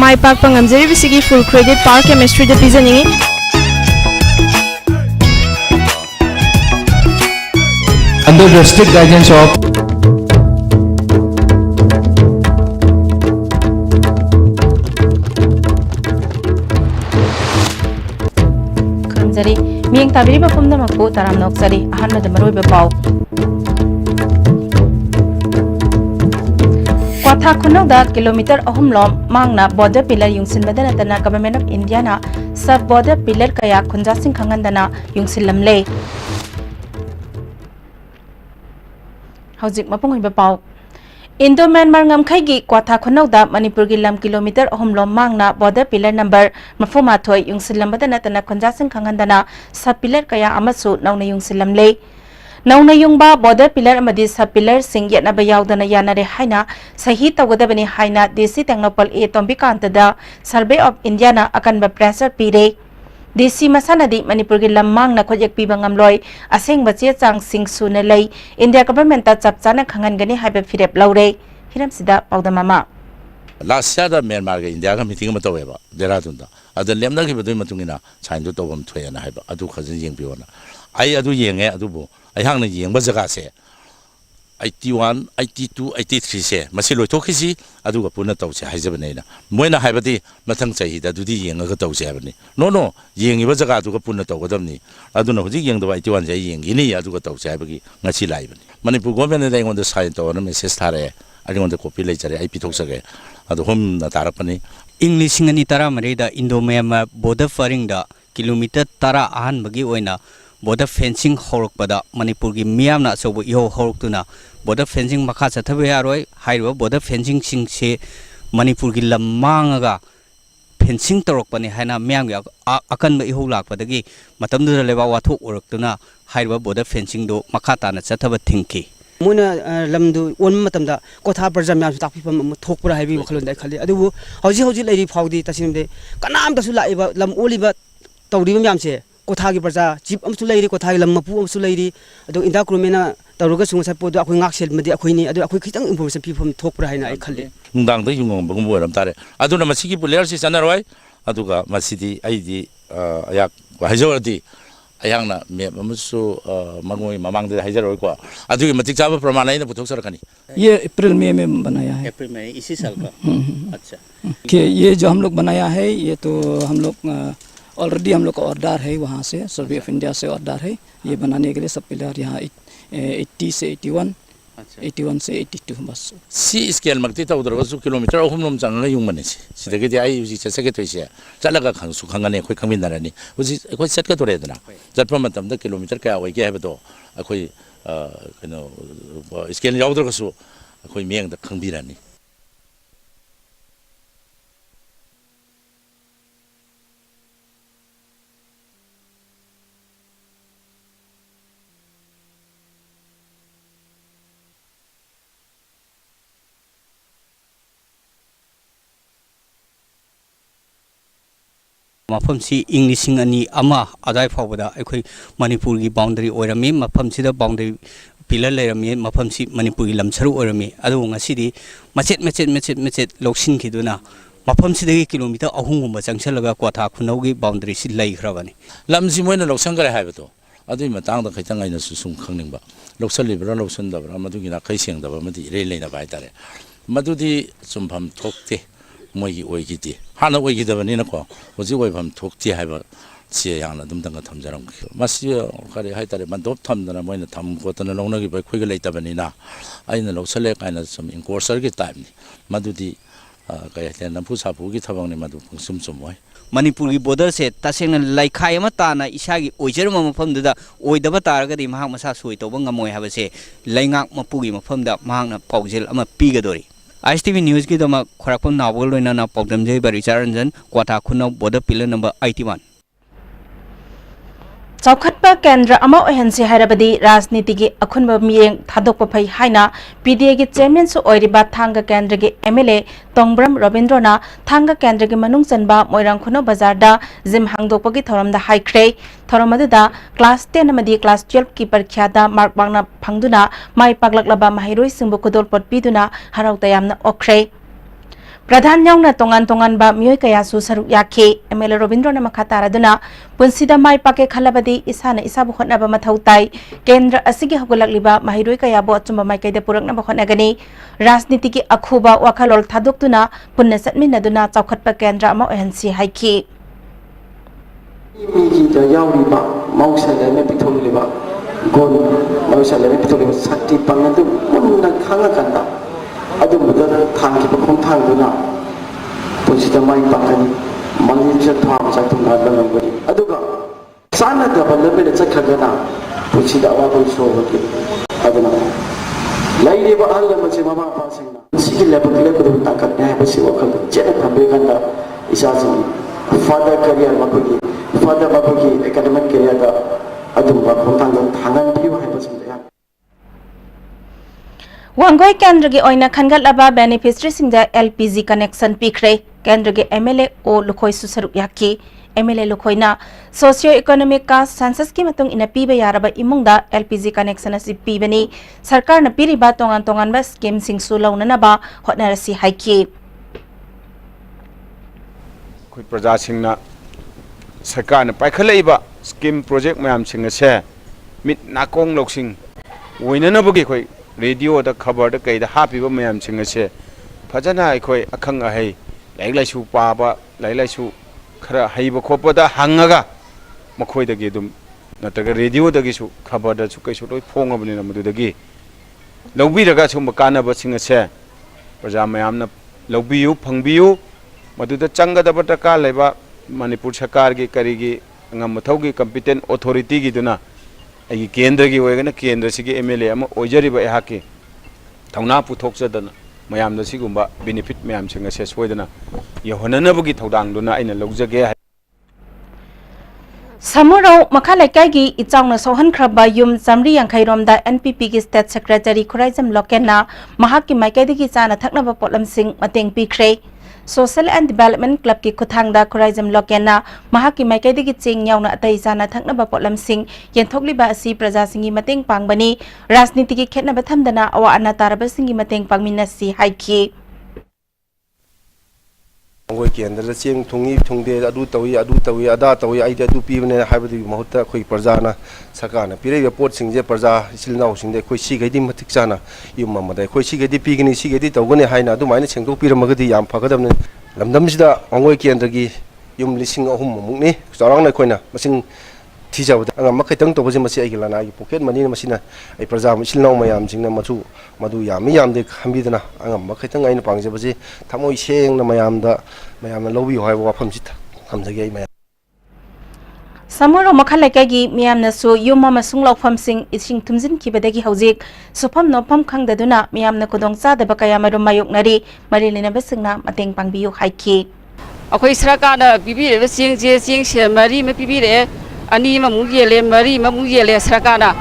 mai pak pangamjari bisigi full credit par chemistry da pizani under the strict guidance of kamjari mieng tabiri ba pumda makku taram noksari ahan ma damaroi ba pau Kwatha khunawda kilometer ahum lom mangna border pillar yungsin badana tana government of India na sub border pillar kaya khunjasing khangandana yungsin lamle Hojik mapung ba pau Indo Myanmar ngamkhai gi Kwatha khunawda Manipur gi lam kilometer ahum lom mangna border pillar number mafuma thoi yungsin lambadana tana khunjasing khangandana sub pillar kaya amasu nauna yungsin lamle Nauna yungba border pillar amadi sub pillar sing yatna bayaudana yanare haina sahi tawgadabani haina desi tengnopal e tombikanta survey of India na akan ba pressure pire desi masanadi Manipur gi lamang na khojek piba ngamloi aseng bache chang sing suna lei India government ta chapchana khangan gani haiba firep laure hiram sida paudamama last year da Myanmar ga India ga meeting ma taweba Dehradun da ada lemna gi bedoi matungina chain do tobam thoyana haiba adu khajin yengbiona ai adu yenge adu bo ai hangna yengba jaga se 81 82 83 se masi loithokisi aduga puna tawse haijabane na moina haibadi mathang chahi da dudi yenga ga tawse habani no yengi ba jaga aduga puna tawgadamni aduna hoji yengda 81 jai yengi ni aduga tawse habagi ngachi laibani Manipur government da ingonda sign tawna message thare aringonda copy leijare ai pithoksage adu hom na tarapani English ngani tara marida Indo Myanmar border faring da kilometer tara ahan bagi oina border fencing horokpada Manipur gi miyamna sobo yo horoktuna border fencing makha chathabe yaroi hairo border fencing sing se Manipur gi lamanga fencing torokpani haina miyam gi akan ba iho lakpadagi matamdu leba wathok oroktuna hairo border fencing do makha tana chathaba thingki Muna lamdu on matamda kotha parjam yam takpipam thokpura haibi wakhalon dai khali adu hoji leiri phawdi tasimde kanam tasu laiba lam oliba tawriba myam se Kotha gi parja chip amsu leiri kotha gi lam mapu amsu leiri adu inda krumena taruga sunga sapo do akhoi ngaksel madi akhoi ni adu akhoi khitang information pifam thokpra haina ai khalle nungdang da yungong bangum boram tare aduna masigi player si sanaroi aduga masidi aidi ayak hajawadi ayangna me amsu mangoi mamang da hajaroi ko adugi matik chaba pramana ina puthok sarakani ये अप्रैल मई में बनाया है अप्रैल में इसी साल का अच्छा कि ये जो हम लोग बनाया है ये तो हम लोग ऑलरेडी हम लोग का ऑर्डर है वहाँ से सर्वे ऑफ इंडिया से ऑर्डर है ये बनाने के लिए सब पिलर यहाँ 80 से 81 81 से 82 बस si scale makti ta udar wasu kilometer ahum nom changa yung mane si sidagi ti ai uji chase ke toise chalaga khang su khangane khoi khangmin narani uji khoi set ka tore dana jatpa matam da kilometer ka wai ke habdo akhoi kino scale yawdar ka su akhoi meng da khangbirani mafam si English ani ama adai phawda akhoi Manipur gi boundary oirami mafam sida boundary pillar lerami mafam si Manipur gi lamcharu oirami adu ngasidi machet loksin khiduna mafam sida gi kilometer ahung gumba changchalaga Kwatha khunau gi boundary si lai khrabani lamsi moina loksan gare haibato adui matang da khaitang aina su sum khangningba loksan libra loksan da bra madugina khai seng da ba madi re leina bai tare madudi sumpham thokte moigi oigiti hana oigidabani na ko hoji oibam thokti haiba chi yang dum dang thamjaram masi kare haitare mandop thamdana moina tham gotana longna gi bai khoiga leitabani na aina loksale kaina sum encourser gi time ni madudi kaya te nampu sapu gi thabang ni madu sum moi Manipur gi border se tasengna laikhai ama tana isagi oijerma mafam da oidaba taraga di mahang masa soi toba ngamoi habase laingak mapu gi mafam da mahang na paujel ama pigadori ISTV News की दमा खरापम novel लोइना ना problem जे बरिचारंजन क्वाथा खुना border pillar number 81 चौखटपा केंद्र अमा ओहनसे हायरबदी राजनीति की अखुनबा मियेंग थादोकपा फै हाइना PDA की चेयरमैन सु ओइरिबा थांगा केंद्र के एमएलए तोंगब्रम रविंद्रना थांगा केंद्र के मनुंग चनबा मोइरांग खुनो बाजार दा जिम हांगदोकपा की थोरमदा हाइख्रे थोरमदुदा क्लास 10 अमदी क्लास 12 की परीक्षा दा mark बांगना फंगदुना my पागलकलबा माहिरोइ सिंबु कुदोल पटपीदुना हराउ तयामना ओख्रे Pradhan yaungna tongan ba miyoi kaya su saruk yakhe MLA Robindrana Makataraduna punsida mai pake khalabadi isana isabu hotnaba mathau tai kendra asigi hagulagliba mahiroi kaya bo achumba mai kaida purakna ba hotnagani rajniti ki akhuba wakhalol thadoktuna punna satminaduna chaukhatpa kendra ama ohansi haiki Miki da yauriba mausale me pitoliba gon mausale me pitoliba sakti pangandu munna khanga kanda adu muda thangki ba khong thangduna pusida mai pakani mangin ja tham sa tum na lam bari aduga sana da ballabe da chakhagana pusida awa ko so hoke aduna laide ba alla mace mama pa singna sigi level ko takat ne ba si wakal jena thambe kanda isasi father career makogi father makogi academic career da adum ba khong thang thangan biu hai ba singda Wangoi Kendra ki oina khangatlaba beneficiary singda LPG connection pikre Kendra ki MLA o lukhoi su saruk yakki MLA lukhoina socio economic ka census ki matung ina piba yaraba imungda LPG connection asi pibani sarkar na piriba tongan ba scheme sing su launana ba hotnarasi haiki koi praja singna sarkar na paikhalaiba scheme project mayam singa se mit nakong loksing oinana bagi koi radio da khabar da kai da happy ba mayam singa se phajana khoi akhang a hai lailai su pa ba lailai su khara haiba khopa da hangaga makhoi da ge dum nataga radio da gi su khabar da su kai su loi phonga bani na madu da gi lobbi daga su makana ba singa se praja mayam na lobbi yu phangbi yu madu da changa da ba ka laiba manipur sarkar gi kari gi ngam mathau gi competent authority gi duna आई केंद्र की होएगा ना केंद्र से MLA अम ओजरीब एहाके थौना पुथोक्चदना मयाम सिगुम्बा benefit मयाम सिंग से सोयदना यहोननबगी थौदांगदुना आइना लौजगे Samuro Makalaikai gi ichangna sohan khraba yum samri yankhairom da NPP gi state secretary Khuraijam Lokenna mahak ki maikaidi gi chana thakna ba potlam sing mateng pikre Social and Development Club ki kuthang da Khuraijam Lokenna mahak ki maikaidi gi ching yauna atai chana thakna ba potlam sing yenthokli ba asi praja singi mateng pangbani rajniti ki khetna ba thamdana awa ana taraba singi mateng pangmina si haiki Angoi kendra cheng thungi thungde adu tawi ada tawi ai adu pibne habadi mahutta khoi parjana sakana pire report singje parja silnau singde khoi sigedi matik chana yumma mada khoi sigedi pigini sigedi tawgani haina adu maina chengdo piramagadi yam phagadamne lamdam sida angoi kendra gi yum lising ahum mukni charang na khoina masing thijabda anga makhaitang tobasi masi ai gilana ai pocket money masina ai parja silnau mayam singna machu madu yam de khambidana anga makhaitang aina pangjabaji thamoi seng na mayamda mayamna lobi hoy wafam sit khamjage ai mayam Samuro Makalaikai gi miyamna su yumma masung laufam sing ising tumjin kibadagi haujik supam nopam khangdaduna miyamna kodong chada bakaya marum mayoknari marilina besingna mateng pangbiyu haiki akhoi sarkana bibi re sing je sing se mari me bibi re ani ma mu yele mari ma mu yele sarkana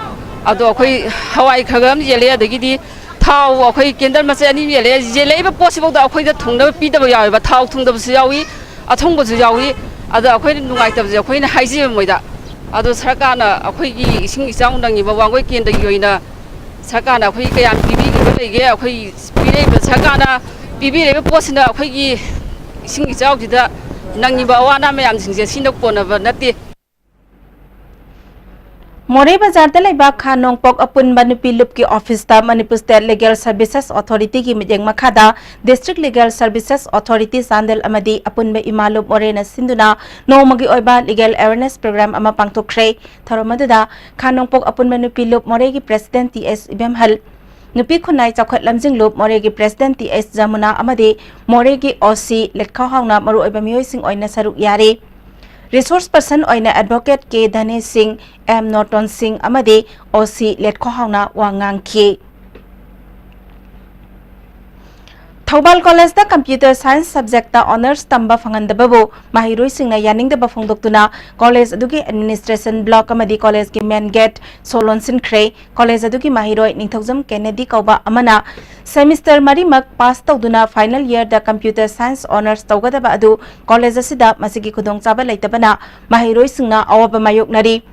ado akhoi hawai khagam yele adagi di thau akhoi kendal ma se ani yele yele ba possible da akhoi da thungda pi da yawi ba thau thungda bu yawi athong bu yawi ado akhoi nungai tab je akhoi na haiji moida ado sarkana akhoi gi ising isang nang ni ba wangoi ken da yoina sarkana akhoi kayam bibi gi ba lege akhoi pire ba sarkana bibi re ba posina akhoi gi ising isang ji da nang ni ba wana me am sing je sinok pona ba nati More Bazar Laiba Khanong Pok Apun Manupi Lup ki office ta Manipur State Legal Services Authority ki mijeng makhada District Legal Services Authority Sandel amadi apun be imalup Morena Sinduna no magi oiba legal awareness program ama pangtokre tharomadada Khanong Pok Apun Manupi Lup More ki President TS Ibemhal Nupi khunai chakhat lamjing lup More ki President TS Jamuna amadi More ki OC letkha hawna maru oiba mioi sing oina saruk yare Resource person oina advocate ke Dhane Singh M Norton Singh amadi OC letkho hawna wangang ki Thobal College da Computer Science subject ta honors tamba phangandababu mahiroi singna yaningdaba phongdoktuna college adugi administration block amadi college ki main gate solon sinkre college adugi mahiroi ningthaujam Kennedy kauba amana semester marimak pass tawduna final year da computer science honors tawgadaba adu college asida masigi khudong chaba leitabana mahiroi singna awaba mayoknari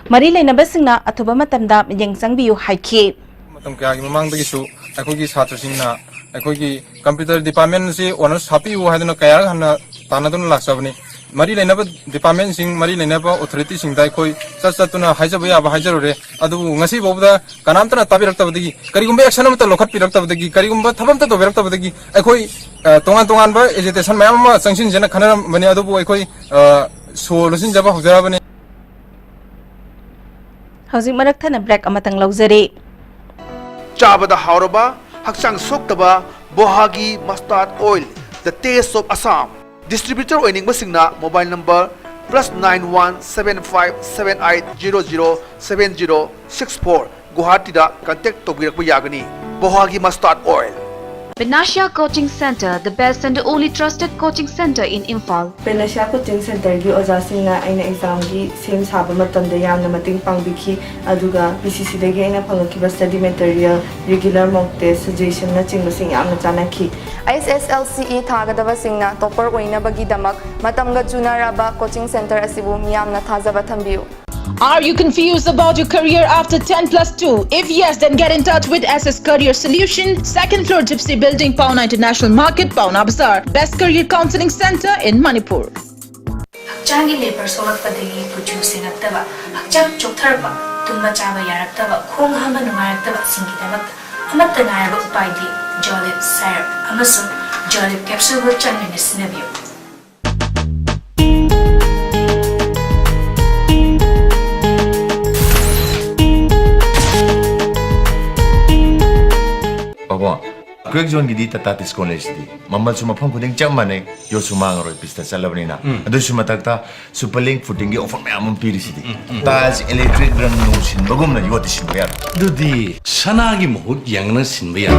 mari leinaba singna athuba matamda miyeng changbiyu haiki matam kya gi mamang dagi su akhoi gi chhatra singna अखोगी computer department से honours हापी वो है कया हन्ना तानादुन लाक्सबनी मरी लेनब department सिंग मरी लेनब authority सिंग दाई कोई चतुना हाइजब याब हाइजरुरे अदु ngasi bawda kanamtana tabiraqtabdagi karigumba action amata lokhat piraqtabdagi karigumba thabamta dobiraqtabdagi akhoi tongan tongan ba agitation mayam ma sangsin jena khana bani adu akhoi solution jaba hojabani hauzik marak thana black amatang lauzare chabada hauraba hakchang soktaba bohagi mustard oil the taste of Assam distributor oining basingna mobile number +917578007064 Guwahati da contact tobirakba yagani bohagi mustard oil Benasha Coaching Center, the best and only trusted coaching center in Imphal. Benasha Coaching Center gi oja singna aina exam gi same saba matamda yamna mating pangbiki aduga BCC dagi aina phangaki study material regular mock test suggestion na chingba sing yamna chanaki ISSLCE thagadaba singna topper oina bagi damak matamga junaraba coaching center asibu miyamna thajaba thambiu. Are you confused about your career after 10+2? If yes, then get in touch with SS Career Solution, 2nd floor Gypsy Building, Pauna International Market, Pauna Bazaar. Best career counseling center in Manipur. Hakchangi labor solakpadagi producing attaba, hakchang choktarba, tumba chaba yaraktaba, khong hama nungayaktaba singidabak, amatta nayaba upaidi, Jolib syrup, amasung Jolib capsule wo changne sinabiyo. Quick zone gidi Tatis College di. Mamal suma phang kuding cham mane yo suma ngaro pista salabni na. Adu suma takta superlink footing gi offer mayam piri sidi. Tiles electric rang no sin bagum na yoti sin bayar. Dudi sana gi mohut yang na sin bayar.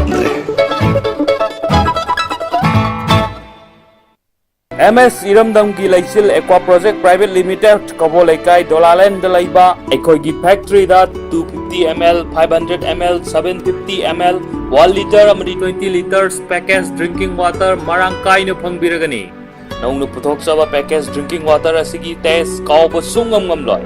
MS Iramdam ki Laisil Aqua Project Private Limited Kabo Laikai Dolaland Dalaiba Ekoi gi factory da 250 ml 500 ml 750 ml 1 liter amadi 20 liters packaged drinking water marangkai na phangbiragani naung nu puthok saba packaged drinking water asigi taste kauba sungam ngamloi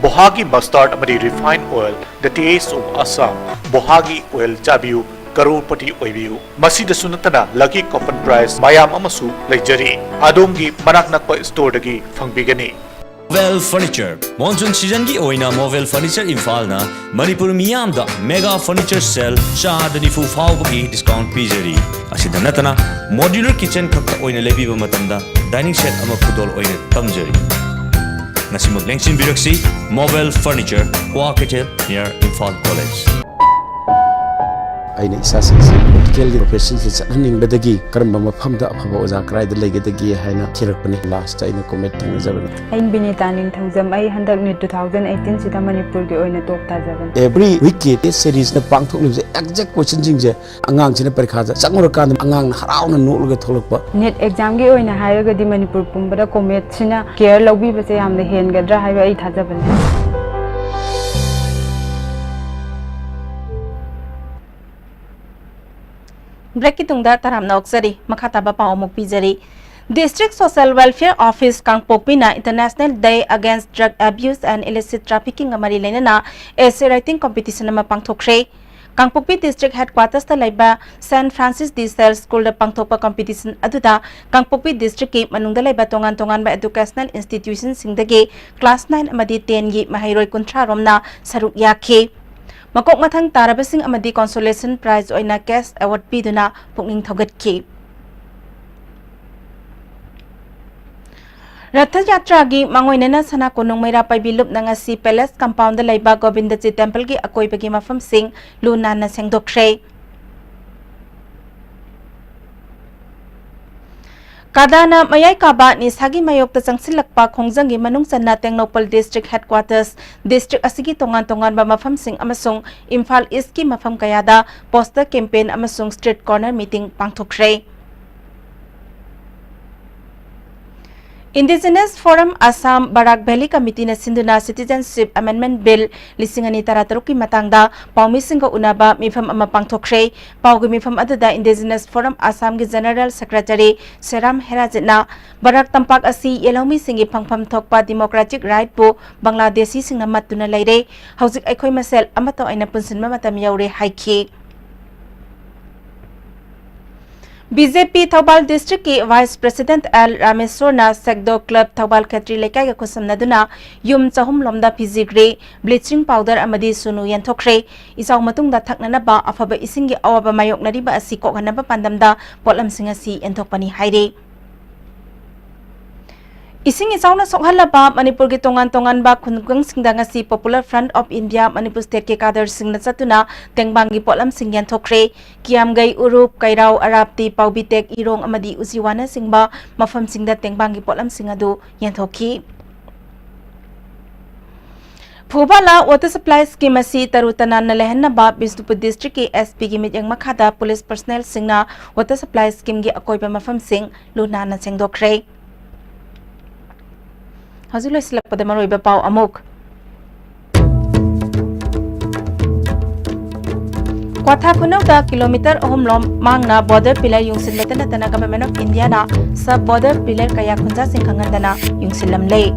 Bohagi mustard amadi refined oil the taste of Assam Bohagi oil chabiu Karupati oibiu masida sunatana lucky coupon price mayam amasu leijari adongi manak nakpa store dagi phangbigani Movel Furniture Monsoon season gi oina Movel Furniture Imphal na Manipur miyam da mega furniture sale shahadani fu fawgi discount pijari asida natana modular kitchen khakta oina lebiba matamda dining set ama khudol oina tamjari nasimag lengsin biraksi Movel Furniture Cooperative near Imphal College aina isasinsi medical profession se chatning bedagi karamba mafamda afaba oja krai da legedagi haina thirakpani last aina comment tangjaban ain binita ning thangjam ai handak ni 2018 sida manipur gi oina top tajaban every week this series na pangthok libse exact question jingje angang china parikha ja changor kan angang harauna nolga tholokpa net exam gi oina hairaga di manipur pumbada comment sina care lobbi base yamna hengadra haiba ai thajaban Break tungda taramna oksari makhataba pawmuk pijari District Social Welfare Office Kangpokpina International Day Against Drug Abuse and Illicit Trafficking amari lenana essay writing competition ama pangthokre Kangpokpi District Headquarters ta laiba St Francis de Sales School da pangthokpa competition aduda Kangpokpi District ki manungda laiba tongan tongan ba educational institution singdagi class 9 amadi 10 gi mahairoi kunthra romna saruk yakhe Makok mathang tarabasing amadi consolation prize oina cash award piduna pukning thogatki Ratha Yatra gi mangoinena sana konong maira paibilup nangasi Palace Compound da laiba Govindaji Temple gi akoibagi mafam sing luna na sengdokre Kadana mayai kaba ni sagi mayok ta changsilakpa khongjang gi manung sanna Tengnopal District Headquarters District asigi tongan tongan ba mafam sing amasung Imphal East ki mafam kayada poster campaign amasung street corner meeting pangthokre Indigenous Forum Assam Barak Valley Committee na sinduna Citizenship Amendment Bill 2013 ki matangda paumi singa unaba mifam ama pangthokre paugi mifam aduda Indigenous Forum Assam gi General Secretary Seram Herajna Barak tampak asi yelomi singi phangpham thokpa Democratic Right bu Bangladeshi singna matuna leire hauzik aikhoi masel amato aina punsinma matam yaure haiki BJP Thobal District ki Vice President L Rameswarna Sekdo Club Thobal Khatri Lekai ga khusamnaduna yum chahum lomda phizigre bleaching powder amadi sunu yanthokre isaw matungda thaknana ba afaba isingi awaba mayoknari ba asi kokhanaba pandamda polam singasi yanthokpani haire Ising isauna sokhalaba Manipur ki tongan ba khungung singdanga si Popular Front of India Manipur State ke kadar singna satuna tengbangi polam singyan thokre kiamgai urup kairau arapti paubitek irong amadi usiwana singba mafam singda tengbangi polam singadu yanthoki Phubala water supply scheme asi tarutana na lehanna ba Bisnupur district ki SP ki mityang makhada police personnel singna water supply scheme gi akoiba mafam sing luna na sengdokre Hazulai silap pada maroi bapau amuk. Kwatha khunau da kilometer ohumlom mangna border pillar yungsin latana tana government of India na sub border pillar kaya khunja singkhangan dana yungsilam lei.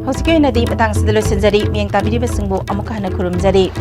Hosikoi nadi matang sidalo sinjari miyang tabiri basingbu amukah na kurum jari.